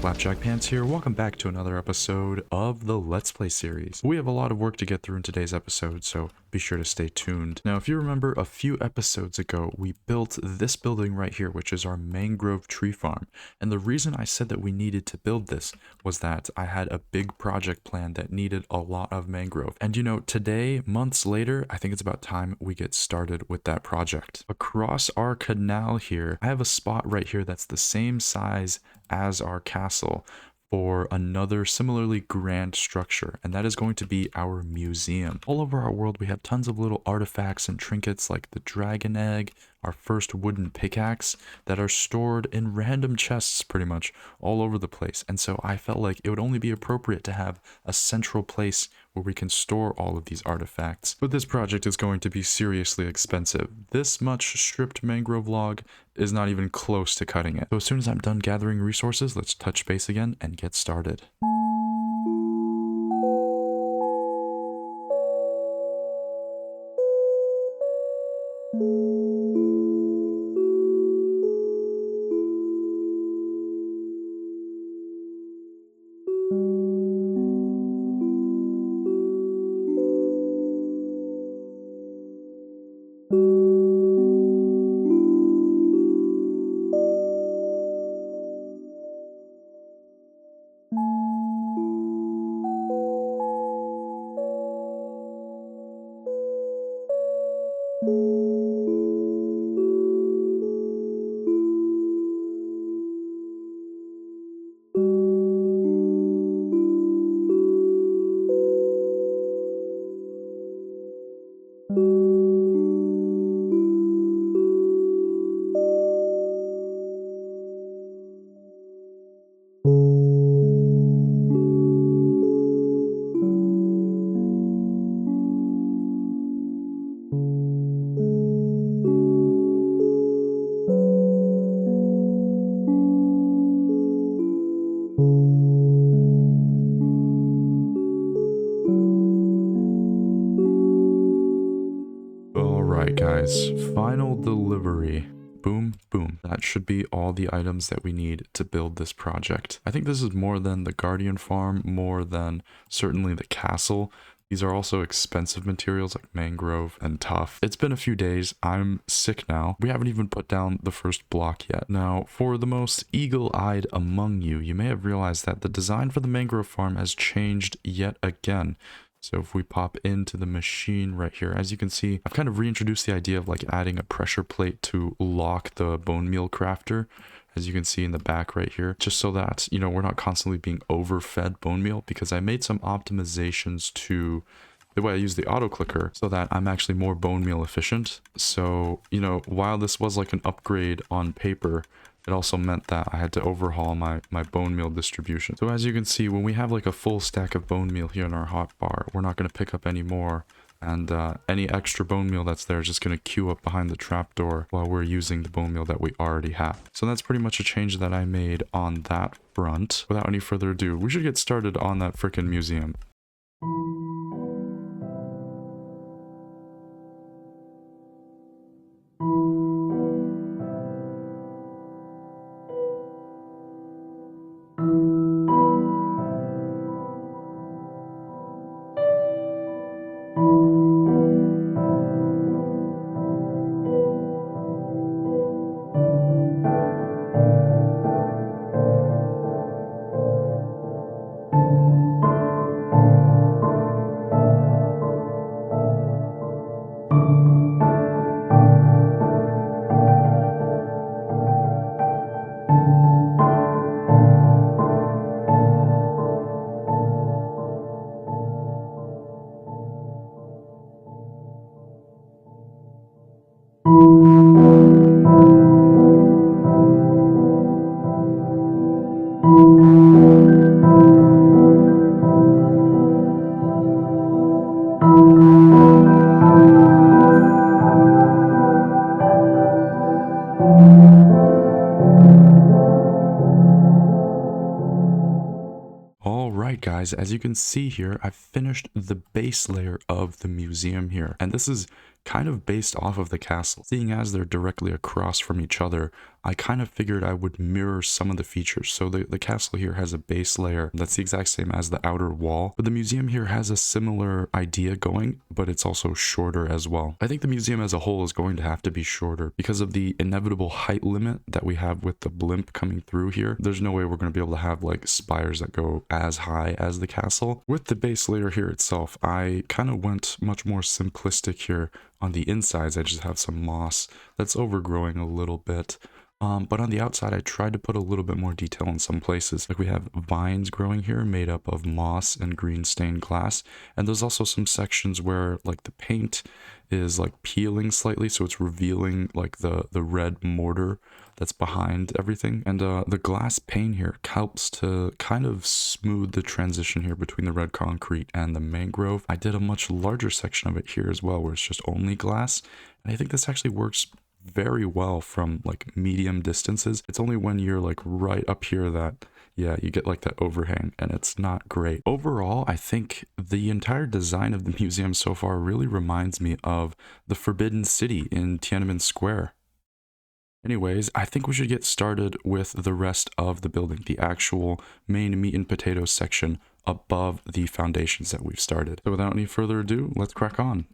Flapjack Pants here. Welcome back to another episode of the Let's Play series. We have a lot of work to get through in today's episode, so be sure to stay tuned. Now, if you remember a few episodes ago, we built this building right here, which is our mangrove tree farm. And the reason I said that we needed to build this was that I had a big project plan that needed a lot of mangrove. And you know, today, months later, I think it's about time we get started with that project. Across our canal here, I have a spot right here that's the same size as our castle for another similarly grand structure, and that is going to be our museum. All over our world we have tons of little artifacts and trinkets like the dragon egg, our first wooden pickaxe, that are stored in random chests pretty much all over the place. And so I felt like it would only be appropriate to have a central place where we can store all of these artifacts. But this project is going to be seriously expensive. This much stripped mangrove log is not even close to cutting it. So as soon as I'm done gathering resources, let's touch base again and get started. Alright guys, final delivery. Boom, boom. That should be all the items that we need to build this project. I think this is more than the Guardian farm, more than certainly the castle. These are also expensive materials like mangrove and tough. It's been a few days. I'm sick now. We haven't even put down the first block yet. Now, for the most eagle-eyed among you, you may have realized that the design for the mangrove farm has changed yet again. So if we pop into the machine right here, as you can see, I've kind of reintroduced the idea of like adding a pressure plate to lock the bone meal crafter, as you can see in the back right here, just so that, you know, we're not constantly being overfed bone meal, because I made some optimizations to the way I use the auto clicker so that I'm actually more bone meal efficient. So, you know, while this was like an upgrade on paper, it also meant that I had to overhaul my bone meal distribution. So as you can see, when we have like a full stack of bone meal here in our hotbar, we're not going to pick up any more. And any extra bone meal that's there is just going to queue up behind the trapdoor while we're using the bone meal that we already have. So that's pretty much a change that I made on that front. Without any further ado, we should get started on that frickin' museum. Alright guys, as you can see here, I've finished the base layer of the museum here. And this is kind of based off of the castle. Seeing as they're directly across from each other, I kind of figured I would mirror some of the features. So the castle here has a base layer that's the exact same as the outer wall, but the museum here has a similar idea going, but it's also shorter as well. I think the museum as a whole is going to have to be shorter because of the inevitable height limit that we have with the blimp coming through here. There's no way we're going to be able to have like spires that go as high as the castle. With the base layer here itself, I kind of went much more simplistic here. On the insides, I just have some moss that's overgrowing a little bit. But on the outside, I tried to put a little bit more detail in some places. Like we have vines growing here made up of moss and green stained glass. And there's also some sections where like the paint is like peeling slightly. So it's revealing like the red mortar that's behind everything. And the glass pane here helps to kind of smooth the transition here between the red concrete and the mangrove. I did a much larger section of it here as well, where it's just only glass. And I think this actually works very well from like medium distances. It's only when you're like right up here that yeah, you get like that overhang and it's not great. Overall, I think the entire design of the museum so far really reminds me of the Forbidden City in Tiananmen Square. Anyways, I think we should get started with the rest of the building, the actual main meat and potatoes section above the foundations that we've started. So without any further ado, let's crack on.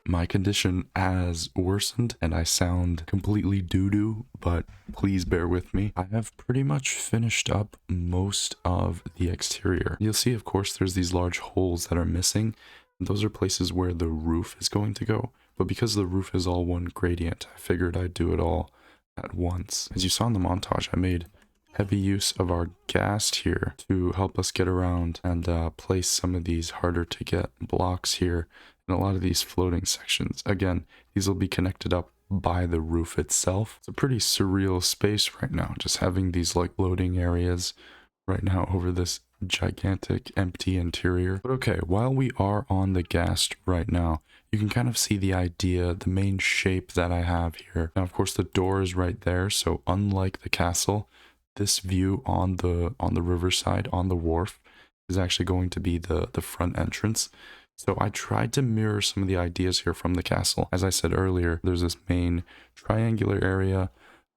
My condition has worsened and I sound completely doo-doo, but please bear with me. I have pretty much finished up most of the exterior. You'll see, of course, there's these large holes that are missing. Those are places where the roof is going to go, but because the roof is all one gradient, I figured I'd do it all at once. As you saw in the montage, I made heavy use of our ghast here to help us get around and place some of these harder to get blocks here in a lot of these floating sections. Again, these will be connected up by the roof itself. It's a pretty surreal space right now, just having these like loading areas right now over this gigantic empty interior. But okay, while we are on the ghast right now, you can kind of see the idea, the main shape that I have here. Now, of course, the door is right there, so unlike the castle, this view on the riverside, on the wharf, is actually going to be the front entrance. So I tried to mirror some of the ideas here from the castle. As I said earlier, there's this main triangular area.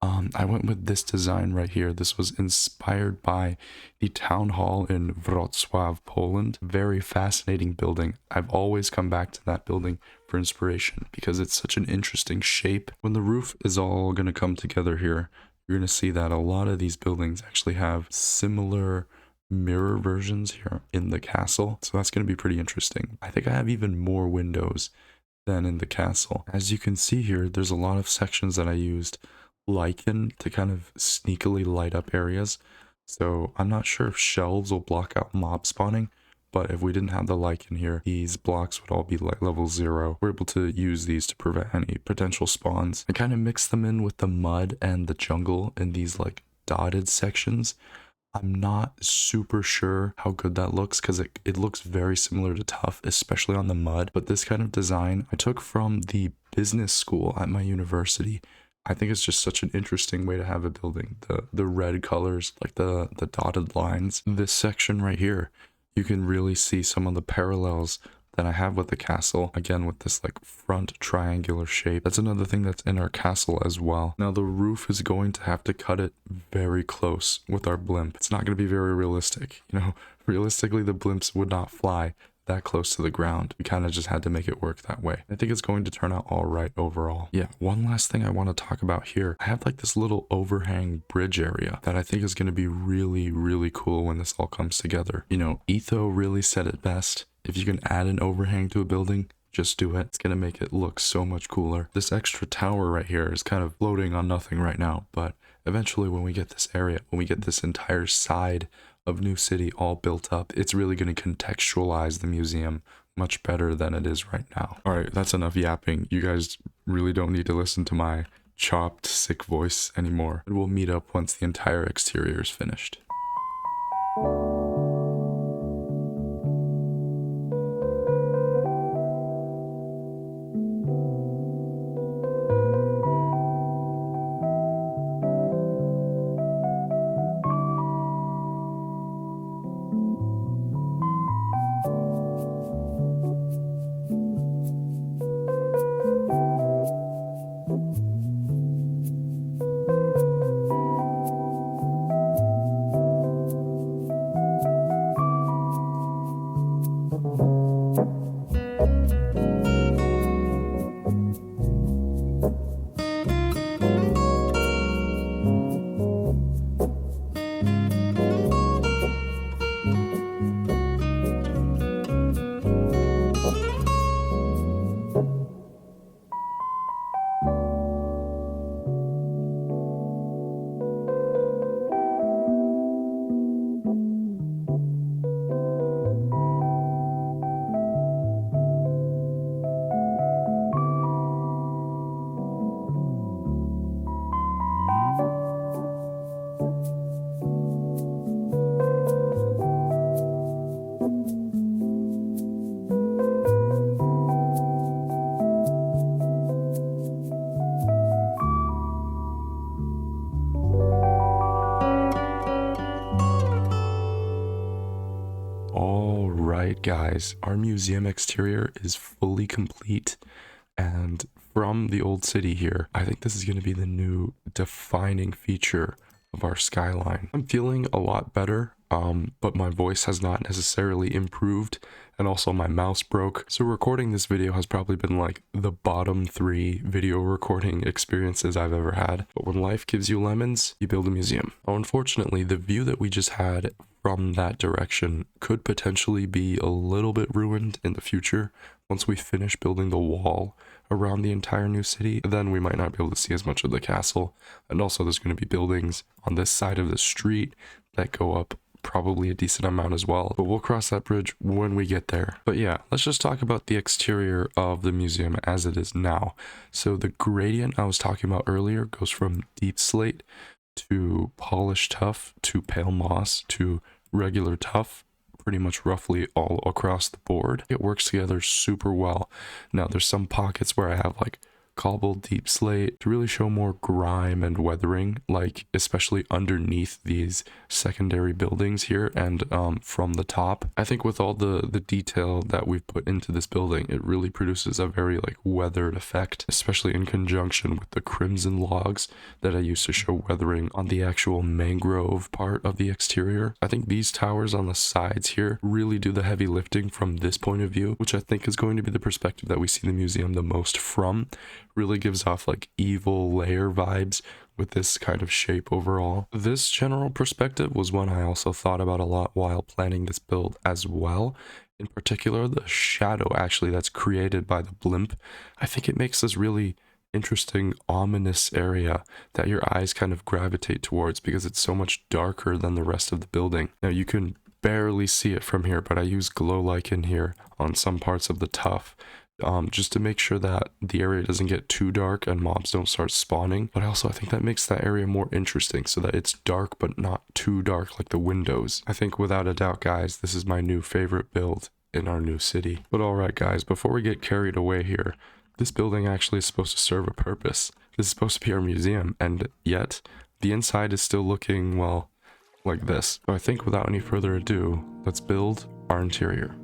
I went with this design right here. This was inspired by the town hall in Wrocław, Poland. Very fascinating building. I've always come back to that building for inspiration because it's such an interesting shape. When the roof is all going to come together here, you're going to see that a lot of these buildings actually have similar mirror versions here in the castle. So that's going to be pretty interesting. I think I have even more windows than in the castle. As you can see here, there's a lot of sections that I used lichen to kind of sneakily light up areas. So I'm not sure if shelves will block out mob spawning, but if we didn't have the lichen here, these blocks would all be like level 0. We're able to use these to prevent any potential spawns. I kind of mix them in with the mud and the jungle in these like dotted sections. I'm not super sure how good that looks because it looks very similar to tuff, especially on the mud. But this kind of design I took from the business school at my university. I think it's just such an interesting way to have a building. The red colors, like the dotted lines. This section right here, you can really see some of the parallels that I have with the castle, again with this like front triangular shape. That's another thing that's in our castle as well. Now the roof is going to have to cut it very close with our blimp. It's not going to be very realistic, you know. Realistically, the blimps would not fly that close to the ground. We kind of just had to make it work that way. I think it's going to turn out all right overall. Yeah, one last thing I want to talk about here. I have like this little overhang bridge area that I think is going to be really, really cool when this all comes together. You know, Etho really said it best. If you can add an overhang to a building, just do it. It's going to make it look so much cooler. This extra tower right here is kind of floating on nothing right now, but eventually when we get this area, when we get this entire side of New City all built up, it's really going to contextualize the museum much better than it is right now. All right, that's enough yapping. You guys really don't need to listen to my chopped, sick voice anymore. We'll meet up once the entire exterior is finished. Alright guys, our museum exterior is fully complete, and from the old city here, I think this is going to be the new defining feature of our skyline. I'm feeling a lot better, but my voice has not necessarily improved, and also my mouse broke, so recording this video has probably been like the bottom 3 video recording experiences I've ever had. But when life gives you lemons, you build a museum. Now, unfortunately, the view that we just had from that direction could potentially be a little bit ruined in the future. Once we finish building the wall around the entire new city, then we might not be able to see as much of the castle. And also there's going to be buildings on this side of the street that go up probably a decent amount as well, but we'll cross that bridge when we get there. But yeah, let's just talk about the exterior of the museum as it is now. So the gradient I was talking about earlier goes from deep slate to polished tuff to pale moss to regular tuff, pretty much roughly all across the board. It works together super well. Now there's some pockets where I have like cobbled deep slate to really show more grime and weathering, like especially underneath these secondary buildings here and from the top. I think with all the detail that we've put into this building, it really produces a very like weathered effect, especially in conjunction with the crimson logs that I used to show weathering on the actual mangrove part of the exterior. I think these towers on the sides here really do the heavy lifting from this point of view, which I think is going to be the perspective that we see the museum the most from. Really gives off like evil layer vibes with this kind of shape overall. This general perspective was one I also thought about a lot while planning this build as well. In particular, the shadow actually that's created by the blimp. I think it makes this really interesting, ominous area that your eyes kind of gravitate towards because it's so much darker than the rest of the building. Now you can barely see it from here, but I use glow lichen here on some parts of the tuff. Just to make sure that the area doesn't get too dark and mobs don't start spawning. But also I think that makes that area more interesting so that it's dark but not too dark like the windows. I think without a doubt, guys, this is my new favorite build in our new city. But alright guys, before we get carried away here, this building actually is supposed to serve a purpose. This is supposed to be our museum, and yet the inside is still looking, well, like this. So I think without any further ado, let's build our interior.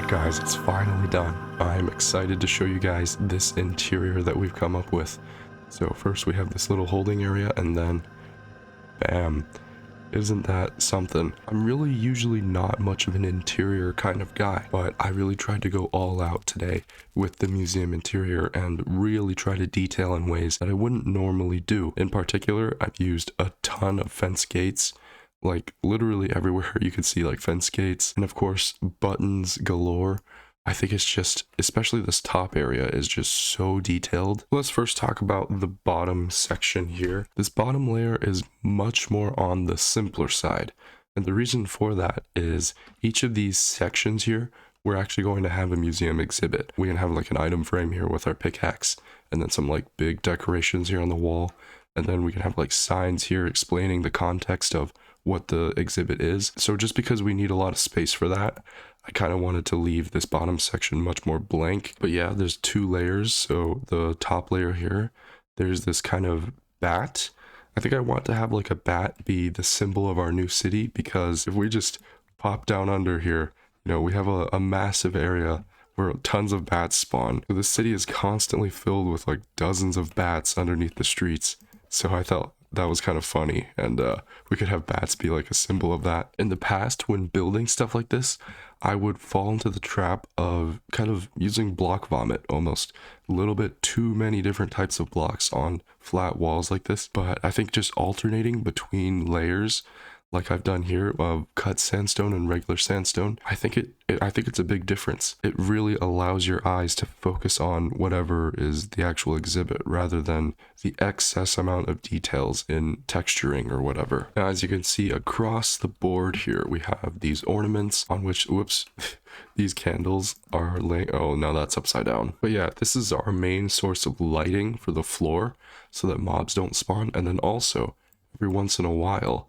Guys, it's finally done. I'm excited to show you guys this interior that we've come up with. So first we have this little holding area, and then bam, isn't that something? I'm really usually not much of an interior kind of guy, but I really tried to go all out today with the museum interior and really try to detail in ways that I wouldn't normally do. In particular, I've used a ton of fence gates. Like literally everywhere you could see like fence gates, and of course buttons galore. I think it's just, especially this top area is just so detailed. Let's first talk about the bottom section here. This bottom layer is much more on the simpler side, and the reason for that is each of these sections here, we're actually going to have a museum exhibit. We can have like an item frame here with our pickaxe, and then some like big decorations here on the wall, and then we can have like signs here explaining the context of what the exhibit is. So just because we need a lot of space for that, I kind of wanted to leave this bottom section much more blank. But yeah, there's two layers. So the top layer here, there's this kind of bat. I think I want to have like a bat be the symbol of our new city, because if we just pop down under here, you know, we have a massive area where tons of bats spawn. So the city is constantly filled with like dozens of bats underneath the streets. So I thought that was kind of funny, and we could have bats be like a symbol of that. In the past, when building stuff like this, I would fall into the trap of kind of using block vomit, almost a little bit too many different types of blocks on flat walls like this. But I think just alternating between layers, like I've done here, cut sandstone and regular sandstone, I think it's a big difference. It really allows your eyes to focus on whatever is the actual exhibit rather than the excess amount of details in texturing or whatever. Now, as you can see across the board here, we have these ornaments on which, whoops, these candles are laying. Oh, no, that's upside down. But yeah, this is our main source of lighting for the floor so that mobs don't spawn. And then also, every once in a while,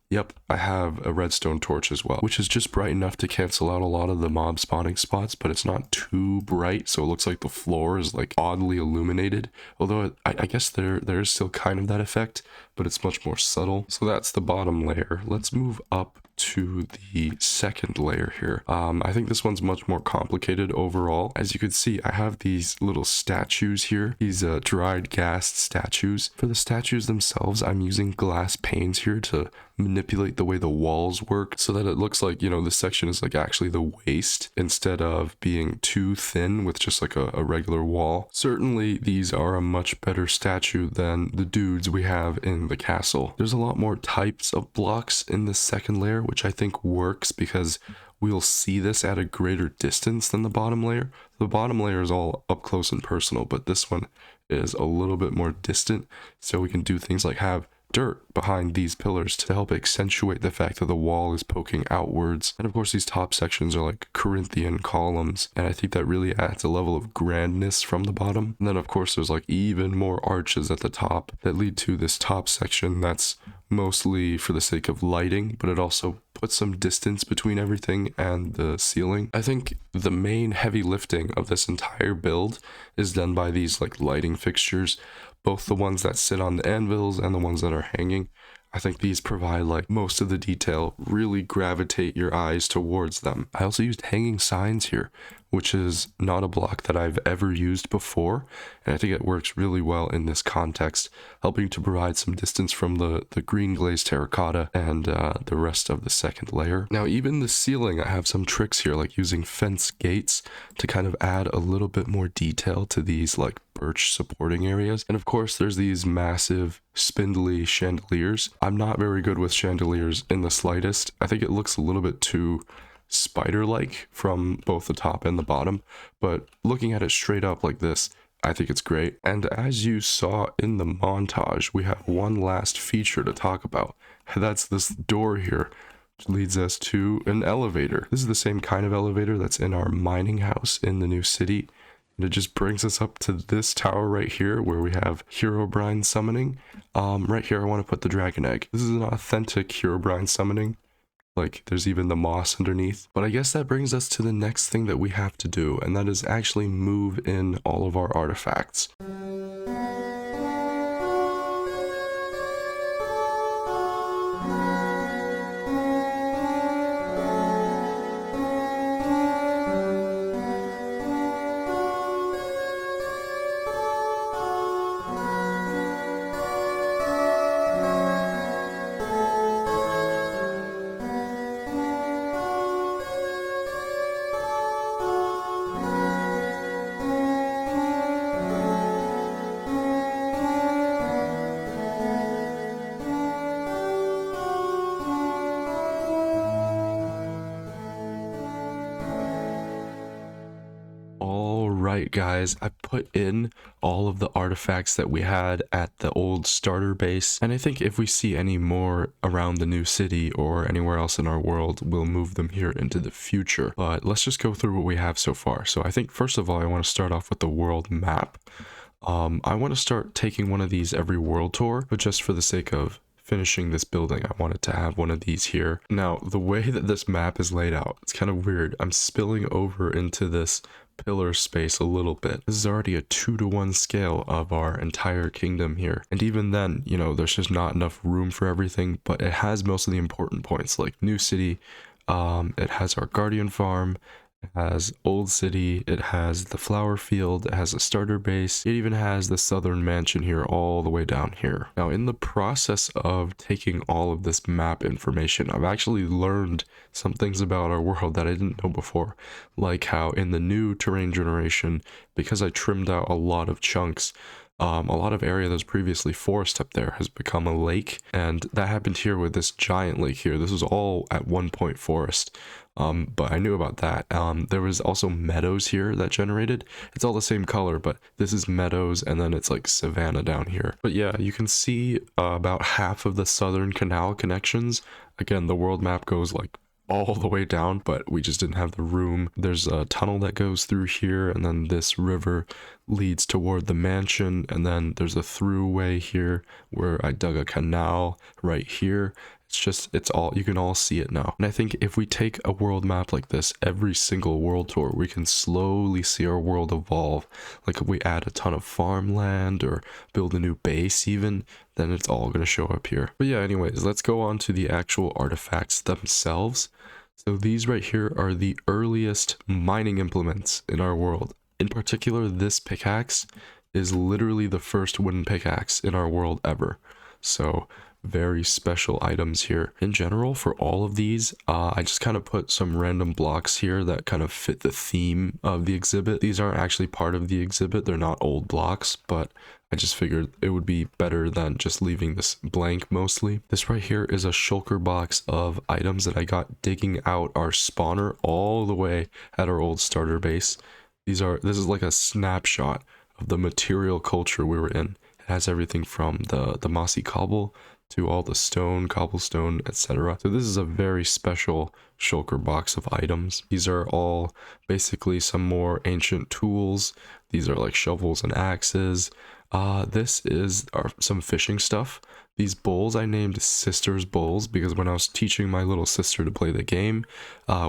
yep, I have a redstone torch as well, which is just bright enough to cancel out a lot of the mob spawning spots, but it's not too bright, so it looks like the floor is like oddly illuminated. Although I guess there is still kind of that effect, but it's much more subtle. So that's the bottom layer. Let's move up to the second layer here. I think this one's much more complicated overall. As you can see, I have these little statues here, these dried gas statues. For the statues themselves, I'm using glass panes here to manipulate the way the walls work so that it looks like, you know, this section is like actually the waist instead of being too thin with just like a regular wall. Certainly these are a much better statue than the dudes we have in the castle. There's a lot more types of blocks in the second layer, which I think works because we'll see this at a greater distance than the bottom layer. The bottom layer is all up close and personal, but this one is a little bit more distant, so we can do things like have dirt behind these pillars to help accentuate the fact that the wall is poking outwards. And of course these top sections are like Corinthian columns, and I think that really adds a level of grandness from the bottom. And then of course there's like even more arches at the top that lead to this top section that's mostly for the sake of lighting, but it also puts some distance between everything and the ceiling. I think the main heavy lifting of this entire build is done by these like lighting fixtures, both the ones that sit on the anvils and the ones that are hanging. I think these provide like most of the detail, really gravitate your eyes towards them. I also used hanging signs here, which is not a block that I've ever used before, and I think it works really well in this context, helping to provide some distance from the green glazed terracotta and the rest of the second layer. Now even the ceiling, I have some tricks here, like using fence gates to kind of add a little bit more detail to these like birch supporting areas. And of course there's these massive spindly chandeliers. I'm not very good with chandeliers in the slightest. I think it looks a little bit too spider-like from both the top and the bottom, but looking at it straight up like this, I think it's great. And as you saw in the montage, we have one last feature to talk about, and that's this door here, which leads us to an elevator. This is the same kind of elevator that's in our mining house in the new city, and it just brings us up to this tower right here where we have Herobrine summoning. Right here I want to put the dragon egg. This is an authentic Herobrine summoning. Like, there's even the moss underneath. But I guess that brings us to the next thing that we have to do, and that is actually move in all of our artifacts. Alright guys, I put in all of the artifacts that we had at the old starter base, and I think if we see any more around the new city or anywhere else in our world, we'll move them here into the future. But let's just go through what we have so far. So I think first of all I want to start off with the world map. I want to start taking one of these every world tour, but just for the sake of finishing this building, I wanted to have one of these here. Now, the way that this map is laid out, it's kind of weird. I'm spilling over into this pillar space a little bit. This is already a 2-to-1 scale of our entire kingdom here. And even then, you know, there's just not enough room for everything, but it has most of the important points, like New City, it has our Guardian Farm, it has Old City, it has the flower field, it has a starter base, it even has the southern mansion here all the way down here. Now in the process of taking all of this map information, I've actually learned some things about our world that I didn't know before, like how in the new terrain generation, because I trimmed out a lot of chunks, A lot of area that was previously forest up there has become a lake, and that happened here with this giant lake here. This was all at one point forest, but I knew about that. There was also meadows here that generated. It's all the same color, but this is meadows, and then it's like savanna down here. But yeah, you can see about half of the southern canal connections. Again, the world map goes like all the way down, but we just didn't have the room. There's a tunnel that goes through here, and then this river leads toward the mansion, and then there's a throughway here where I dug a canal right here. It's all, you can all see it now. And I think if we take a world map like this every single world tour, we can slowly see our world evolve. Like if we add a ton of farmland or build a new base even, then it's all going to show up here. But yeah, anyways, let's go on to the actual artifacts themselves. So these right here are the earliest mining implements in our world. In particular, this pickaxe is literally the first wooden pickaxe in our world ever. So very special items here. In general, for all of these, I just kind of put some random blocks here that kind of fit the theme of the exhibit. These aren't actually part of the exhibit. They're not old blocks, but I just figured it would be better than just leaving this blank mostly. This right here is a shulker box of items that I got digging out our spawner all the way at our old starter base. This is like a snapshot of the material culture we were in. It has everything from the mossy cobble to all the stone, cobblestone, etc. So this is a very special shulker box of items. These are all basically some more ancient tools. These are like shovels and axes. This is some fishing stuff. These bowls I named Sister's Bowls because when I was teaching my little sister to play the game,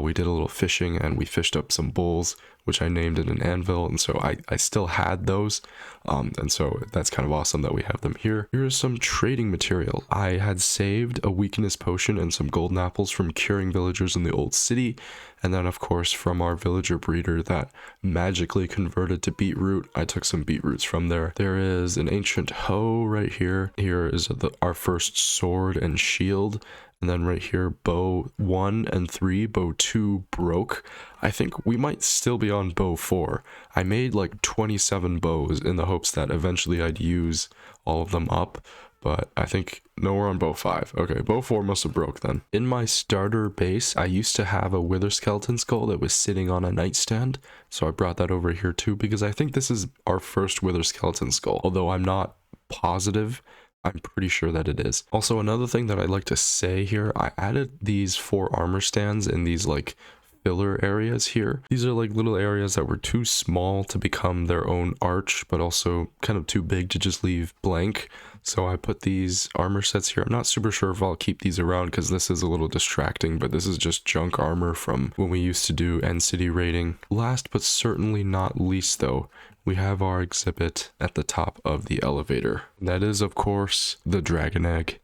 we did a little fishing and we fished up some bowls, which I named in an anvil, and so I still had those, and so that's kind of awesome that we have them here. Here's some trading material. I had saved a weakness potion and some golden apples from curing villagers in the old city, and then of course from our villager breeder that magically converted to beetroot, I took some beetroots from there. There is an ancient hoe right here. Here is our first sword and shield. And then right here, bow 1 and 3, bow 2 broke. I think we might still be on bow 4. I made like 27 bows in the hopes that eventually I'd use all of them up. But I think, no, we're on bow 5. Okay, bow 4 must have broke then. In my starter base, I used to have a wither skeleton skull that was sitting on a nightstand. So I brought that over here too, because I think this is our first wither skeleton skull. Although I'm not positive, I'm pretty sure that it is. Also, another thing that I'd like to say here, I added these 4 armor stands in these like filler areas here. These are like little areas that were too small to become their own arch, but also kind of too big to just leave blank. So I put these armor sets here. I'm not super sure if I'll keep these around because this is a little distracting, but this is just junk armor from when we used to do end city raiding. Last but certainly not least though, we have our exhibit at the top of the elevator. That is, of course, the dragon egg.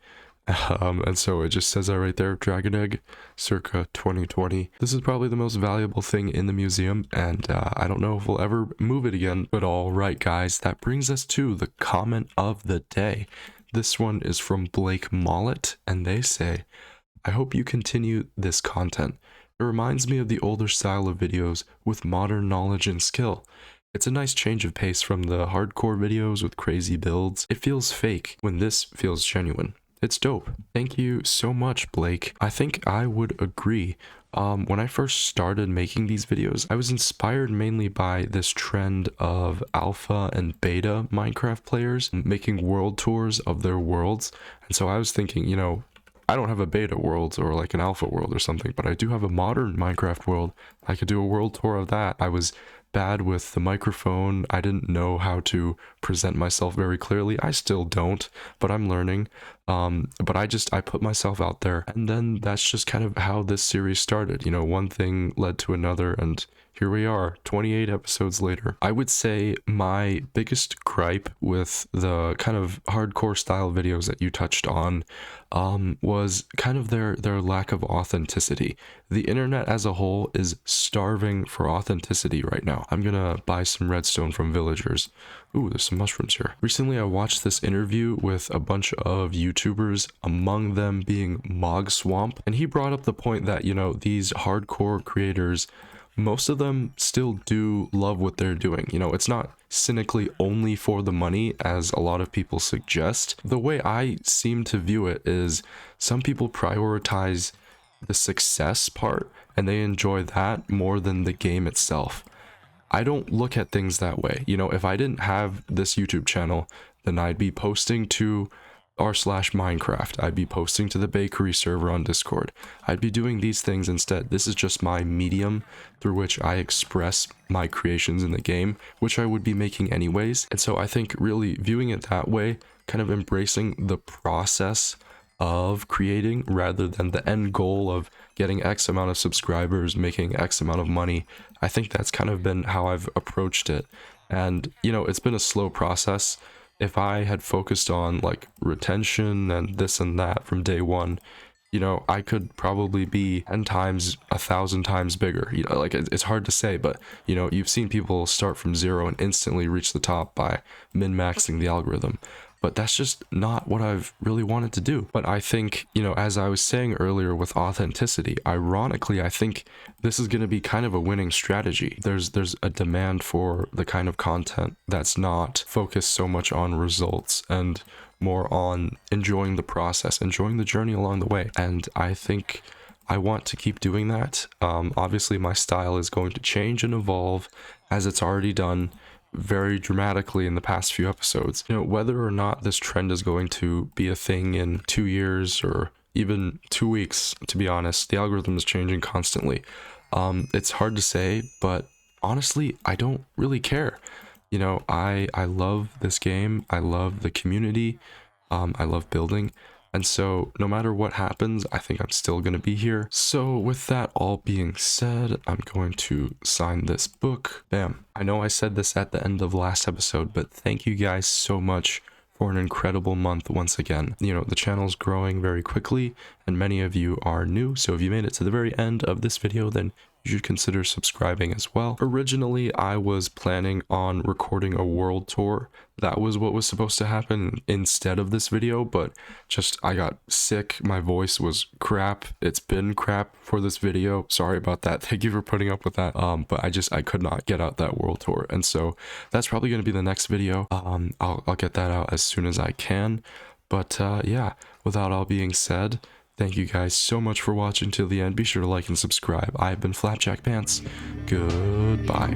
And so it just says that right there, dragon egg, circa 2020. This is probably the most valuable thing in the museum, and I don't know if we'll ever move it again. But all right, guys, that brings us to the comment of the day. This one is from Blake Mollett, and they say, I hope you continue this content. It reminds me of the older style of videos with modern knowledge and skill. It's a nice change of pace from the hardcore videos with crazy builds. It feels fake when this feels genuine. It's dope. Thank you so much, Blake. I think I would agree. When I first started making these videos, I was inspired mainly by this trend of alpha and beta Minecraft players making world tours of their worlds. And so I was thinking, you know, I don't have a beta world or like an alpha world or something, but I do have a modern Minecraft world. I could do a world tour of that. I was bad with the microphone. I didn't know how to present myself very clearly. I still don't, but I'm learning. But I put myself out there, and then that's just kind of how this series started. You know, one thing led to another, and here we are, 28 episodes later. I would say my biggest gripe with the kind of hardcore style videos that you touched on was kind of their lack of authenticity. The internet as a whole is starving for authenticity right now. I'm gonna buy some redstone from villagers. Ooh, there's some mushrooms here. Recently, I watched this interview with a bunch of YouTubers, among them being Mog Swamp, and he brought up the point that, you know, these hardcore creators most of them still do love what they're doing. You know, it's not cynically only for the money as a lot of people suggest. The way I seem to view it is some people prioritize the success part and they enjoy that more than the game itself. I don't look at things that way. You know, if I didn't have this YouTube channel, then I'd be posting to r/Minecraft. I'd be posting to the bakery server on Discord. I'd be doing these things instead. This is just my medium through which I express my creations in the game, which I would be making anyways. And so I think really viewing it that way, kind of embracing the process of creating rather than the end goal of getting X amount of subscribers, making X amount of money. I think that's kind of been how I've approached it. And, you know, it's been a slow process. If I had focused on like retention and this and that from day one, you know, I could probably be 10 times, 1,000 times bigger. You know, like it's hard to say, but you know, you've seen people start from zero and instantly reach the top by min-maxing the algorithm. But that's just not what I've really wanted to do. But I think, you know, as I was saying earlier with authenticity, ironically, I think this is going to be kind of a winning strategy. There's a demand for the kind of content that's not focused so much on results and more on enjoying the process, enjoying the journey along the way. And I think I want to keep doing that. Obviously, my style is going to change and evolve as it's already done very dramatically in the past few episodes. You know, whether or not this trend is going to be a thing in 2 years or even 2 weeks, to be honest, the algorithm is changing constantly. It's hard to say, but honestly, I don't really care. You know, I love this game. I love the community. I love building. And so no matter what happens, I think I'm still going to be here. So with that all being said, I'm going to sign this book. Bam. I know I said this at the end of last episode, but thank you guys so much for an incredible month once again. You know, the channel's growing very quickly and many of you are new. So if you made it to the very end of this video, then you should consider subscribing as well. Originally, I was planning on recording a world tour. That was what was supposed to happen instead of this video, but just I got sick. My voice was crap. It's been crap for this video. Sorry about that. Thank you for putting up with that. But I could not get out that world tour. And so that's probably going to be the next video. I'll get that out as soon as I can. But yeah, without all being said, thank you guys so much for watching till the end. Be sure to like and subscribe. I've been Flapjack Pants. Goodbye.